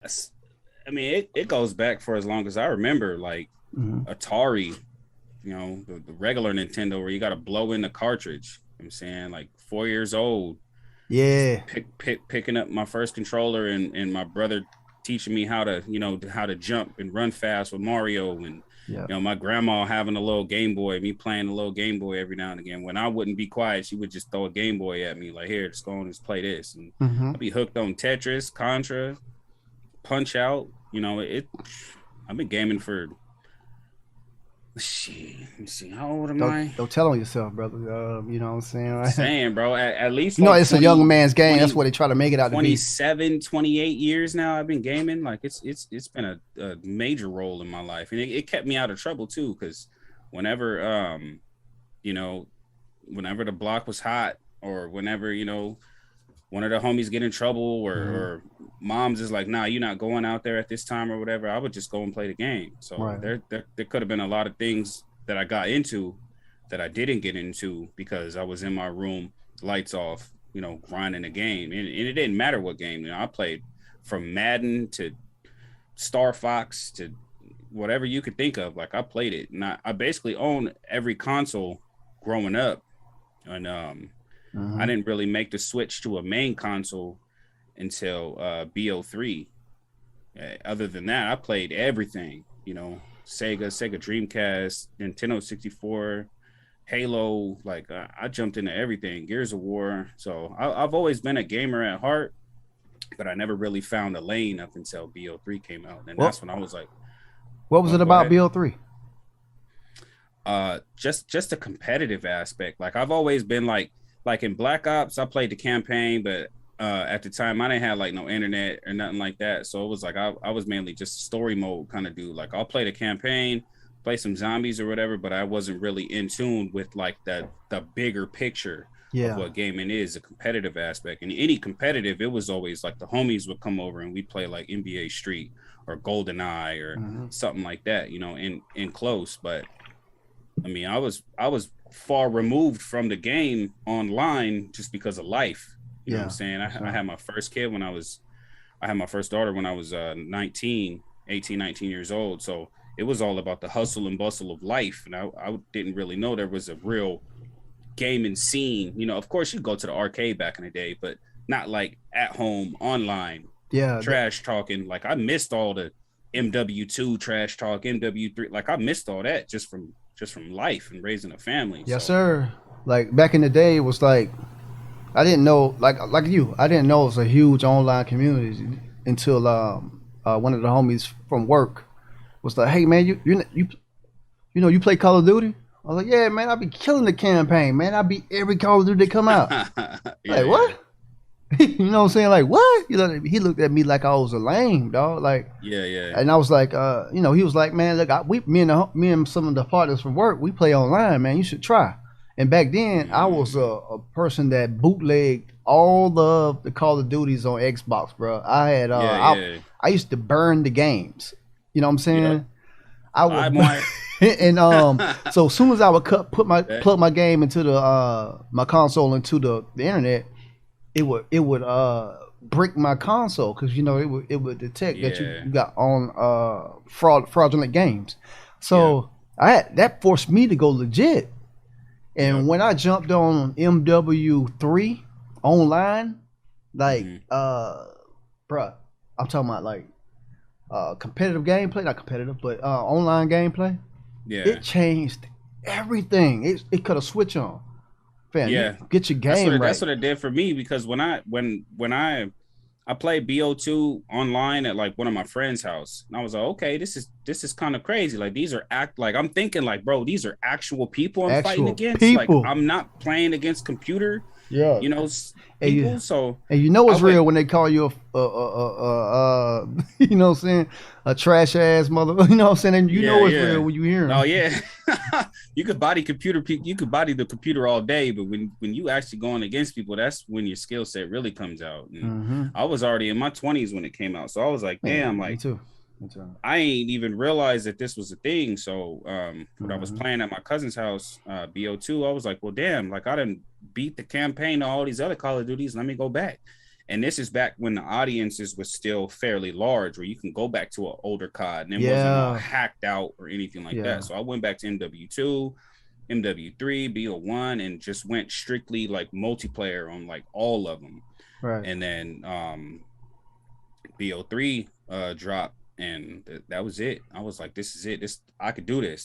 I mean, it goes back for as long as I remember, like Atari, the regular Nintendo where you got to blow in the cartridge. I'm saying, like 4 years old, just Yeah, picking up my first controller and my brother teaching me how to, how to jump and run fast with Mario. And, yeah. my grandma having a little Game Boy, me playing a little Game Boy every now and again. When I wouldn't be quiet, she would just throw a Game Boy at me, like, here, just go and just play this. And Mm-hmm. I'd be hooked on Tetris, Contra, Punch Out. I've been gaming for shit. Let me see, how old am I? Don't tell on yourself, brother. You know what I'm I'm saying? saying, bro, at least You know, like it's a young 20, man's game. That's 20, what they try to make it out to be. 27, 28 years now I've been gaming. Like it's been a major role in my life. And it kept me out of trouble too, because whenever you know, whenever the block was hot, or whenever, one of the homies get in trouble, or mom's is like, nah, you're not going out there at this time or whatever, I would just go and play the game. So Right. there could have been a lot of things that I got into that I didn't get into because I was in my room, lights off, grinding a game. And it didn't matter what game. I played from Madden to Star Fox to whatever you could think of. Like, I played it. And I basically owned every console growing up. And I Mm-hmm. didn't really make the switch to a main console until BO3. Other than that, I played everything, Sega Dreamcast, Nintendo 64, Halo. Like, I jumped into everything, Gears of War. So I've always been a gamer at heart, but I never really found a lane up until BO3 came out. And Well, that's when I was like, what was oh, it go about ahead. BO3? Just a competitive aspect. Like, I've always been like in Black Ops, I played the campaign, but at the time I didn't have like no internet or nothing like that. So it was like I was mainly just story mode kind of dude. Like, I'll play the campaign, play some zombies or whatever, but I wasn't really in tune with like the bigger picture of Yeah. what gaming is, a competitive aspect. And any competitive, it was always like the homies would come over and we'd play like NBA Street or GoldenEye or Mm-hmm. something like that, in close. But I mean, I was far removed from the game online just because of life. You know what I'm Yeah. saying? For I sure. had my first kid when I had my first daughter when I was 19, 18, 19 years old. So it was all about the hustle and bustle of life. And I didn't really know there was a real gaming scene. Of course you go to the arcade back in the day, but not like at home online Yeah. trash talking. Like, I missed all the MW2 trash talk, MW3. Like, I missed all that just from life and raising a family. Yes, So sir. Like back in the day, it was like I didn't know, like you, I didn't know it was a huge online community until one of the homies from work was like, "Hey man, you play Call of Duty?" I was like, "Yeah, man, I be killing the campaign, man. I beat every Call of Duty that come out." yeah, Like yeah, what? You know what I'm saying? Like what? He looked at me like I was a lame dog. Like, yeah, yeah, and I was like, he was like, "Man, look, me and some of the partners from work, we play online, man. You should try." And back then, I was mm, a person that bootlegged all of the Call of Duties on Xbox, bro. I had yeah, yeah. I used to burn the games. You know what I'm Yep. saying? I I would, and so as soon as I would that, plug my game into the my console into the internet, it would break my console because it would detect that you, yeah, you got on fraudulent games. yep, So I had that forced me to go legit. yep. And when I jumped on MW3 online, like Hmm. bruh, I'm talking about like competitive gameplay, not competitive, but online gameplay. Yeah, It changed everything. It cut a switch on. Fam, you yeah. get your That's what game that's right. what it did for me, because when I played BO2 online at like one of my friends' house, and I was like, okay, this is kind of crazy. Like, these are like, I'm thinking like, bro, these are actual people I'm fighting Actual against. Like, people. I'm not playing against computer, Yeah. you know, And you people. So and you know I it's went, real when they call you you know what I'm saying, a trash ass mother. You know what I'm saying? And you yeah, know it's real yeah. when you hear Oh them. yeah. You could body the computer all day, but when you actually going against people, that's when your skill set really comes out. And Mm-hmm. I was already in my 20s when it came out, so I was like, Yeah, damn, me like, too. Me too. I ain't even realized that this was a thing. So when I was Mm-hmm. playing at my cousin's house, BO2, I was like, well, damn, like, I didn't beat the campaign to all these other Call of Duties. Let me go back. And this is back when the audiences was still fairly large, where you can go back to an older COD and it wasn't all Yeah, hacked out or anything like yeah, that. So I went back to MW2, MW3, BO1, and just went strictly like multiplayer on like all of them. right. And then BO3 dropped, and that was it. I was like, this is it. This I could do this.